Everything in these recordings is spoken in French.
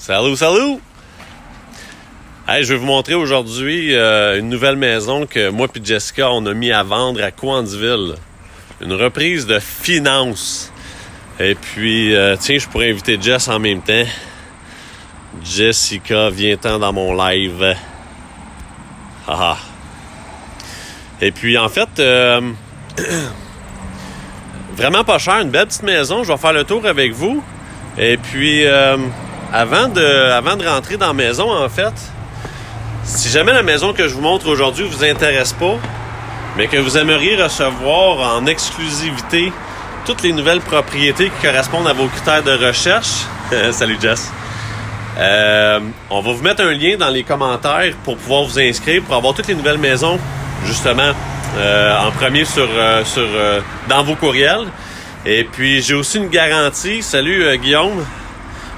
Salut, salut! Hey, je vais vous montrer aujourd'hui une nouvelle maison que moi et Jessica, on a mis à vendre à Cowansville. Une reprise de finance. Et puis, tiens, je pourrais inviter Jess en même temps. Jessica, viens-t'en dans mon live. Haha. Et puis, en fait, vraiment pas cher, une belle petite maison. Je vais faire le tour avec vous. Et puis, avant de rentrer dans la maison, en fait, si jamais la maison que je vous montre aujourd'hui vous intéresse pas, mais que vous aimeriez recevoir en exclusivité toutes les nouvelles propriétés qui correspondent à vos critères de recherche, salut Jess, on va vous mettre un lien dans les commentaires pour pouvoir vous inscrire, pour avoir toutes les nouvelles maisons, justement, en premier dans vos courriels. Et puis, j'ai aussi une garantie, salut Guillaume,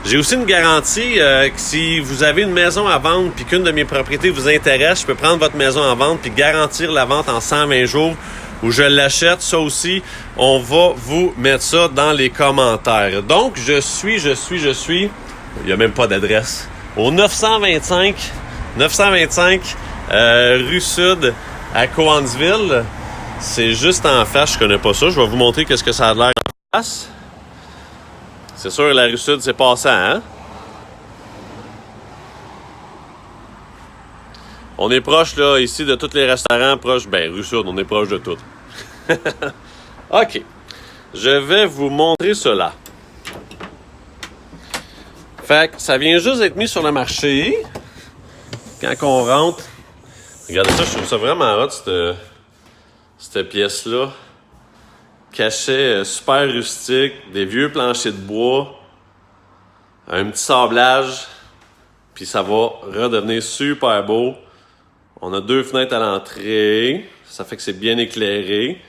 j'ai aussi une garantie que si vous avez une maison à vendre puis qu'une de mes propriétés vous intéresse, je peux prendre votre maison en vente puis garantir la vente en 120 jours où je l'achète. Ça aussi, on va vous mettre ça dans les commentaires. Donc, je suis, il n'y a même pas d'adresse, au 925 rue Sud à Cowansville. C'est juste en face, je connais pas ça. Je vais vous montrer qu'est-ce que ça a l'air en face. C'est sûr, la rue Sud, c'est passant, hein? On est proche, là, ici, de tous les restaurants proches. Ben, rue Sud, on est proche de tout. OK. Je vais vous montrer cela. Fait que ça vient juste d'être mis sur le marché. Quand on rentre... Regardez ça, je trouve ça vraiment hot, cette pièce-là. Cachet super rustique, des vieux planchers de bois, un petit sablage, puis ça va redevenir super beau. On a 2 fenêtres à l'entrée, ça fait que c'est bien éclairé.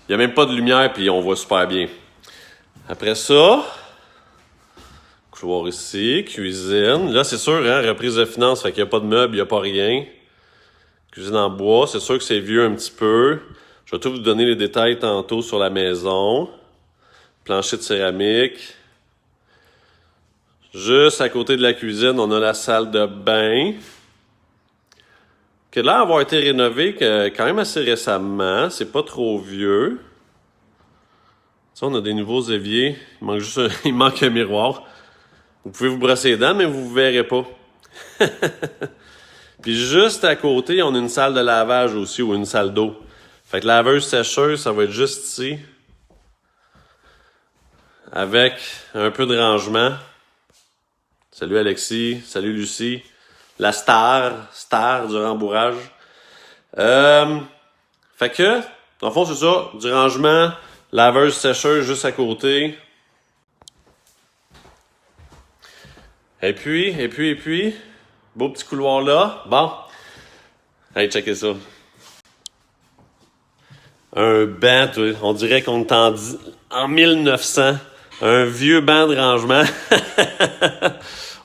Il n'y a même pas de lumière, puis on voit super bien. Après ça, couloir ici, cuisine. Là, c'est sûr, hein, reprise de finance, fait qu'il n'y a pas de meubles, il n'y a pas rien. Cuisine en bois, c'est sûr que c'est vieux un petit peu. Je vais tout vous donner les détails tantôt sur la maison. Plancher de céramique. Juste à côté de la cuisine, on a la salle de bain. Qui a l'air d'avoir été rénovée quand même assez récemment. C'est pas trop vieux. Ça, on a des nouveaux éviers. Il manque un miroir. Vous pouvez vous brosser les dents, mais vous ne verrez pas. Puis juste à côté, on a une salle de lavage aussi ou une salle d'eau. Fait que laveuse sécheuse, ça va être juste ici. Avec un peu de rangement. Salut Alexis, salut Lucie. La star du rembourrage. Fait que, dans le fond, c'est ça. Du rangement, laveuse sécheuse juste à côté. Et puis, beau petit couloir là. Bon. Allez, checkez ça. Un banc, on dirait qu'on est en 1900. Un vieux banc de rangement.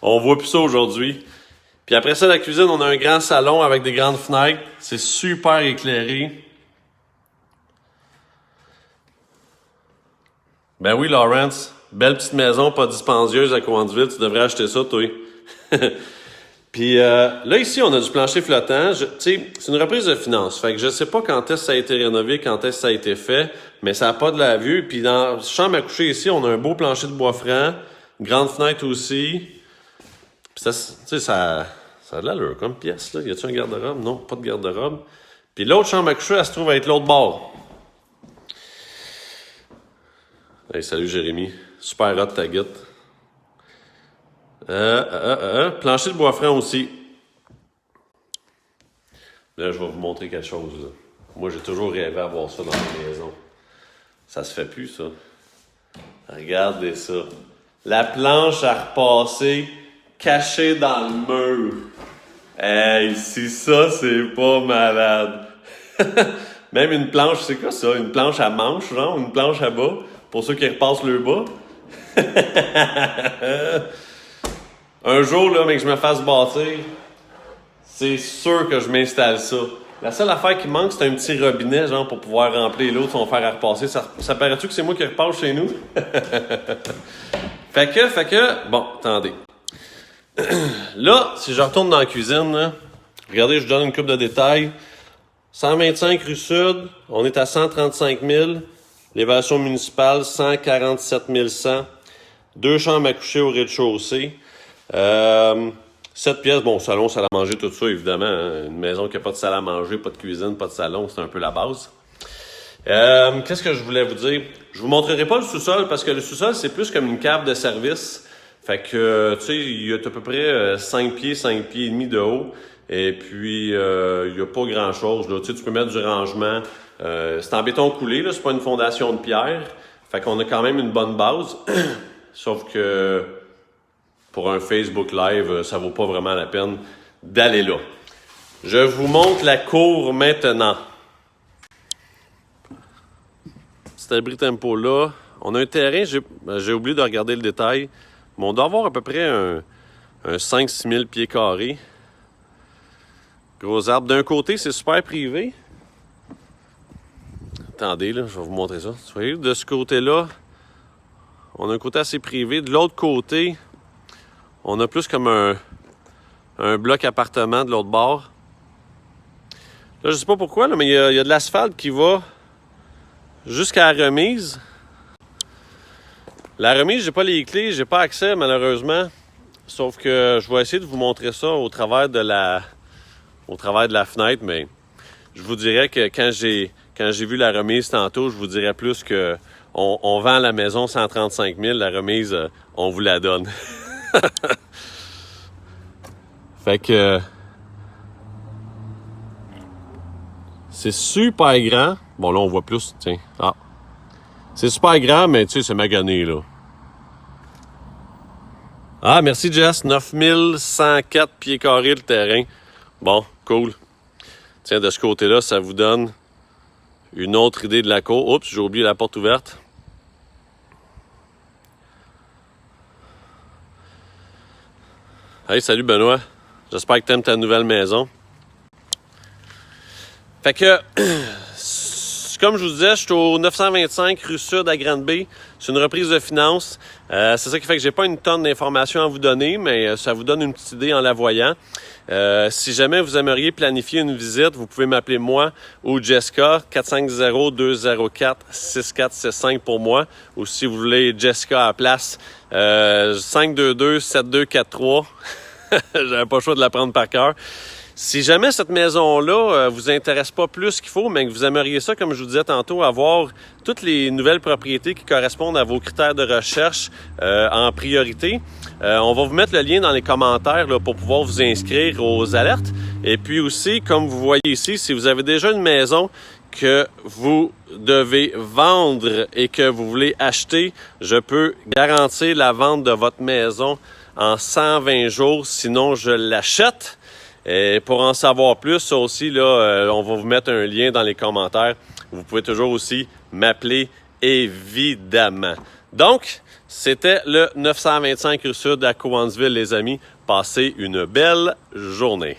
On voit plus ça aujourd'hui. Puis après ça, la cuisine, on a un grand salon avec des grandes fenêtres. C'est super éclairé. Ben oui, Lawrence. Belle petite maison, pas dispendieuse à Cowansville. Tu devrais acheter ça, toi. Puis là, ici, on a du plancher flottant. Tu sais, c'est une reprise de finance. Fait que je sais pas quand est-ce que ça a été rénové, quand est-ce que ça a été fait, mais ça n'a pas de la vue. Puis dans la chambre à coucher ici, on a un beau plancher de bois franc, une grande fenêtre aussi. Puis ça, tu sais, ça a de l'allure comme pièce, là. Y a-tu un garde-robe? Non, pas de garde-robe. Puis l'autre chambre à coucher, elle se trouve à être l'autre bord. Hey, salut Jérémy. Super hot ta guide. Plancher de bois franc aussi. Là, je vais vous montrer quelque chose. Là. Moi, j'ai toujours rêvé d'avoir ça dans ma maison. Ça se fait plus, ça. Regardez ça. La planche à repasser cachée dans le mur. Hey, si ça, c'est pas malade. Même une planche, c'est quoi ça? Une planche à manche, genre? Une planche à bas? Pour ceux qui repassent le bas? Un jour, là, mais que je me fasse bâtir, c'est sûr que je m'installe ça. La seule affaire qui manque, c'est un petit robinet, genre, pour pouvoir remplir l'eau de son fer à repasser. Ça paraît-tu que c'est moi qui repasse chez nous? Fait que, bon, attendez. Là, si je retourne dans la cuisine, là, regardez, je vous donne une coupe de détails. 125 rue Sud, on est à 135 000. L'évaluation municipale, 147 100. 2 chambres à coucher au rez-de-chaussée. 7 pièces, bon, salon, salle à manger, tout ça, évidemment. Hein. Une maison qui n'a pas de salle à manger, pas de cuisine, pas de salon, c'est un peu la base. Qu'est-ce que je voulais vous dire? Je vous montrerai pas le sous-sol parce que le sous-sol, c'est plus comme une cave de service. Fait que, tu sais, il y a à peu près 5 pieds et demi de haut. Et puis, il n'y a pas grand-chose, là. Tu sais, tu peux mettre du rangement. C'est en béton coulé, là. C'est pas une fondation de pierre. Fait qu'on a quand même une bonne base. Sauf que, pour un Facebook Live, ça vaut pas vraiment la peine d'aller là. Je vous montre la cour maintenant. Petit abri tempo là. On a un terrain, j'ai oublié de regarder le détail, mais on doit avoir à peu près un 5-6 000 pieds carrés. Gros arbre. D'un côté, c'est super privé. Attendez, là, je vais vous montrer ça. Vous voyez, de ce côté-là, on a un côté assez privé. De l'autre côté, on a plus comme un bloc appartement de l'autre bord. Là, je sais pas pourquoi, là, mais il y a de l'asphalte qui va jusqu'à la remise. La remise, j'ai pas les clés, j'ai pas accès malheureusement. Sauf que je vais essayer de vous montrer ça au travers de la fenêtre, mais je vous dirais que quand j'ai vu la remise tantôt, je vous dirais plus que on vend la maison 135 000, la remise, on vous la donne. Fait que c'est super grand. Bon, là, on voit plus, tiens. Ah. C'est super grand, mais tu sais, c'est magané, là. Ah, merci, Jess. 9104 pieds carrés le terrain. Bon, cool. Tiens, de ce côté-là, ça vous donne une autre idée de la cour. Oups, j'ai oublié la porte ouverte. Hey, salut Benoît. J'espère que tu aimes ta nouvelle maison. Fait que, comme je vous disais, je suis au 925 rue Sud à Grande-Bay. C'est une reprise de finances. C'est ça qui fait que j'ai pas une tonne d'informations à vous donner, mais ça vous donne une petite idée en la voyant. Si jamais vous aimeriez planifier une visite, vous pouvez m'appeler moi ou Jessica, 450-204-6465 pour moi. Ou si vous voulez Jessica à la place, 522-7243. J'avais pas le choix de la prendre par cœur. Si jamais cette maison-là vous intéresse pas plus qu'il faut, mais que vous aimeriez ça, comme je vous disais tantôt, avoir toutes les nouvelles propriétés qui correspondent à vos critères de recherche en priorité, on va vous mettre le lien dans les commentaires là, pour pouvoir vous inscrire aux alertes. Et puis aussi, comme vous voyez ici, si vous avez déjà une maison que vous devez vendre et que vous voulez acheter, je peux garantir la vente de votre maison en 120 jours, sinon je l'achète. Et pour en savoir plus, ça aussi, là, on va vous mettre un lien dans les commentaires. Vous pouvez toujours aussi m'appeler, évidemment. Donc, c'était le 925 rue Sud à Cowansville, les amis. Passez une belle journée.